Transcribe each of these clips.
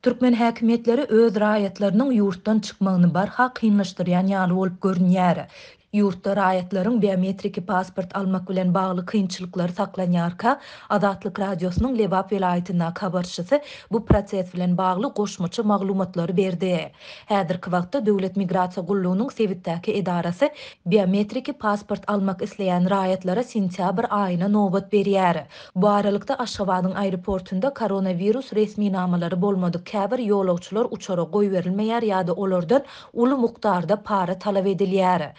Türkmen häkimetleri öz raýatlarynyň ýurtdan çykmagyny barha kynlaşdyrýan ýaly bolup görünýär. Ýurtda raýatlaryň biometrik pasport almak bilen bagly kynçylyklary saklanýarka, Azatlyk radiosynyň Lewap welaýatyna habarçysy bu proses bilen bagly goşmaça maglumatlary berdi. Häzirki wagtda Döwlet Migrasiýa Gullugynyň Sewitdäki edarasy biometrik pasport almak isleýän raýatlara sentýabr aýyna nobat berýär. Bu aralykda Aşgabatyň aeroportunda koronavirus resmi namalary bolmady käbir ýolagçylar uçara goýberilmeýär ýa-da olardan uly mukdarda para talap edilýär.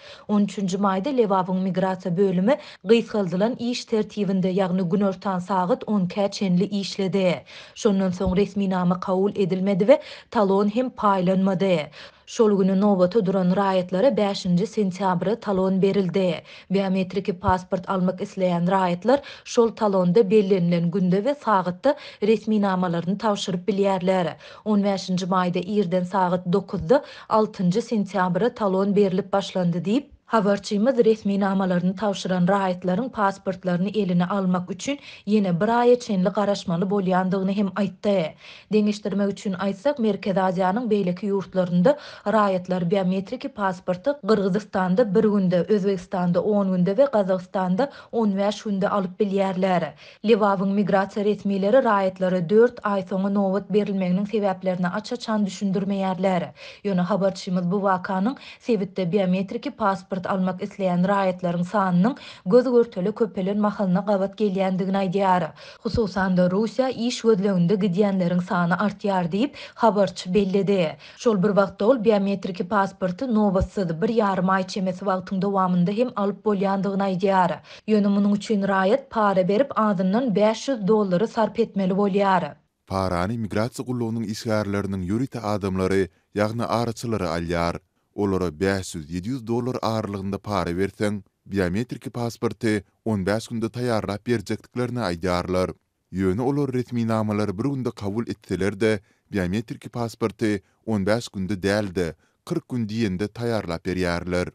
13-nji maýda Lewapyň migrasiýa bölümi gysgaldylan iş tertibinde ýagny gün ortaň sagat 10-kä çenli işledi. Şondan soň resmi nama kabul edilmedi we talon hem paýlanmady. Şol güni nowbata duran raýatlara 5-nji sentýabra talon berildi. Biometrik pasport almak isleýän raýatlar şol talonda bellenilen günde we sagatda resmi namalaryny tapşyryp bilýärler. 15-nji maýda irden sagat 9-da 6-njy sentýabra talon berilip başlandy diýip habarçymyz resmi namalaryny tapşyran raýatlaryň pasportlaryny eline almak üçin ýene bir aýa çenli garaşmaly bolýandygyny hem aýtdy. Deňişdirmek üçin aýtsak, Merkez Aziýanyň beýleki ýurtlarynda raýatlar biometrik pasporty Gyrgyzstanda 1 günde, Özbekistanda 10 günde we Gazagstanda 15 günde alyp bilýärler. Lewapyň migrasiýa resmileri raýatlary 4 aý soňra nowbat berilmeginiň sebäplerini açaçan düşündirmeýärler. Ýöne habarçymyz bu wakanyň Sewitde biometrik pasport almak isleýän raýatlaryň sanynyň göz görteli köpelen mahalyna gawat gelýändigini aýdýar. Hususan da Russiýa iş gözleginde gidýänleriň sany artýar diýip habarçy bellidi. Şol bir wagtda ol biometrik pasporty nowatsız 1,5 aý çemesi wagtyň dowamında hem alyp bolýandygyny aýdýar. Ýöne munyň üçin raýat para berip azyndan $500 sarp etmeli bolýar. Parany migrasiýa gullugynyň işgärleriniň ýürüte adamlary, ýagny araçylary alýar. Olara $500-700 ağırlığında para versen, biometrik pasporty 15 günde taýýarlap berjekdiklerini aýdýarlar. Ýöne olar resmi namalary bir günde kabul etseler-de, biometrik pasporty 15 günde däldi, 40 gün diýende taýýarlap berýärler.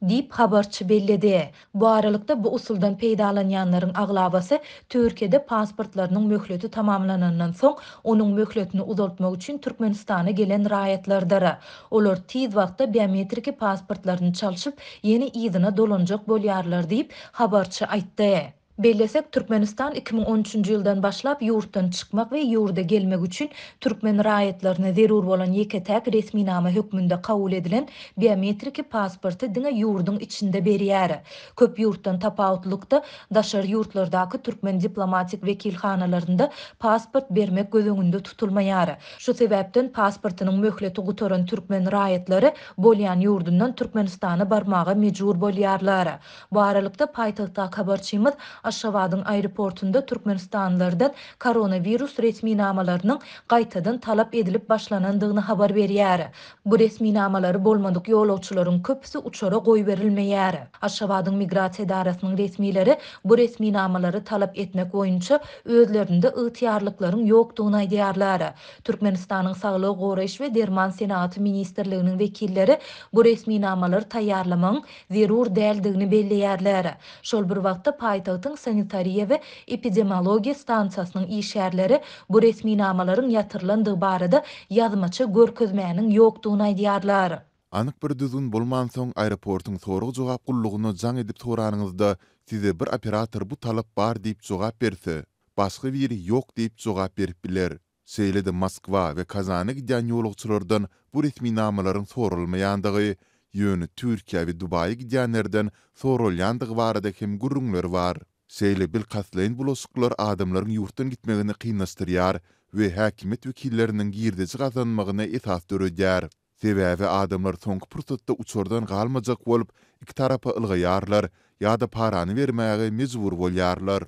Dip habarçy belledi. Bu aralykda bu usuldan peýdalanýanlaryň aglabasy Türkiýede pasportlarynyň möhleti tamamlanandan soň onuň möhletini uzaltmak üçin Türkmenistana gelen raýatlardyr. Olar tiz wagtda biometrik pasportlaryny çalşyp ýeni ýyzyna dolanjak bolýarlar diýip habarçy aýtdy. Bellesek, Türkmenistan 2013-nji ýyldan başlap ýurtdan çykmak we ýurda gelmek üçin türkmen raýatlaryna zerur bolan ýeketäk resmi nama hökmünde kabul edilen biometrik pasporty diňe ýurdun içinde berýär. Köp ýurtdan tapawutlykda daşar ýurtlardaky türkmen diplomatik wekilhanalarynda pasport bermek gözüňünde tutulmaýar. Şu sebäpden pasportynyň möhleti gutaran türkmen raýatlary bolýan ýurdundan Türkmenistana barmaga mejbur bolýarlar. Bu aralykda paýtagtda habarçymyz Aşgabatyň aeroportunda Türkmenistanlardan koronavirus resmi namalarynyň gaýtadan talap edilip başlanandygyny habar berýär. Bu resmi namalary bolmadyk ýolagçylaryň köpüsi uçara goýberilmeýär. Aşgabatyň migrasiýa edarasynyň resmileri bu resmi namalary talap etmek boýunça özlerinde ygtyarlyklaryň ýokdugyny aýdýarlar. Türkmenistanyň Saglyk goraýyş we derman senaty ministrliginiň wekilleri bu resmi namalary taýýarlamagyň zerur däldigini belleýärler. Şol bir wagtda paýtagtyň sanitariýa we epidemiologiýa stansiýasynyň işgärleri bu resmi namalaryň ýatyrylandygy barada ýazmaça görkezmäniň ýokdugyny aýdýarlar. Anyk bir düzgün bolman soň aeroportyň sorag jogap gullugyny jaň edip soranyňyzda size bir operator bu talap bar diýip jogap berse, başga biri ýok diýip jogap berip biler. Şeýlede Moskwa we Kazany gidýän ýolagçylardan bu resmi namalaryň sorulmaýandygy, ýöne Türkiýe we Dubaýa gidýänlerden sorulýandygy barada hem gurrunlar bar. Şeýle bilkasleýin bulaşyklar adamlaryň ýurtdan gitmegini kynlaşdyrýar we häkimet wekilleriniň girdeji gazanmagyna esas döredýär. Sebäbi adamlar soňky pursatda uçurdan galmajak bolup, iki tarapa ylgaýarlar ýa-da parany bermäge mejbur bolýarlar.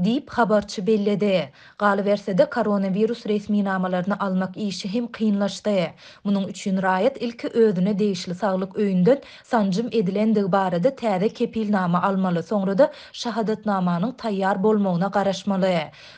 Dip habarçy belledi. Galybersede koronavirus resmi namalaryny almak işi hem kynlaşdy. Munyň üçin raýat ilki özüne değişli saglyk öýünden sanjym edilendigi barada täze kepilnama almaly. Soňra da şahadatnamanyň taýýar bolmagyna garaşmaly.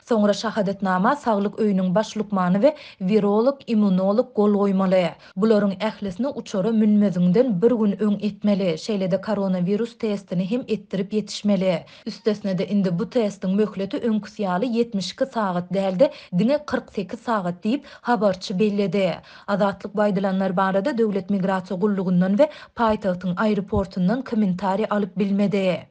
Soňra şahadatnama saglyk öýüniň başlykmany we virolog, immunolog gol goýmaly. Bularyň ählisini uçara münmezinden bir gün öň etmeli. Şeýle-de koronavirus testini hem etdirip ýetişmeli. Üstesine de indi bu testin möhleti öňkü ýaly 72 sagat däldi, diňe 48 sagat diýip habarçy bellidi. Azatlyk baýdalanlar barada Döwlet Migrasiýa Gullugundan we paýtagtyň aeroportundan kommentari alyp bilmedi.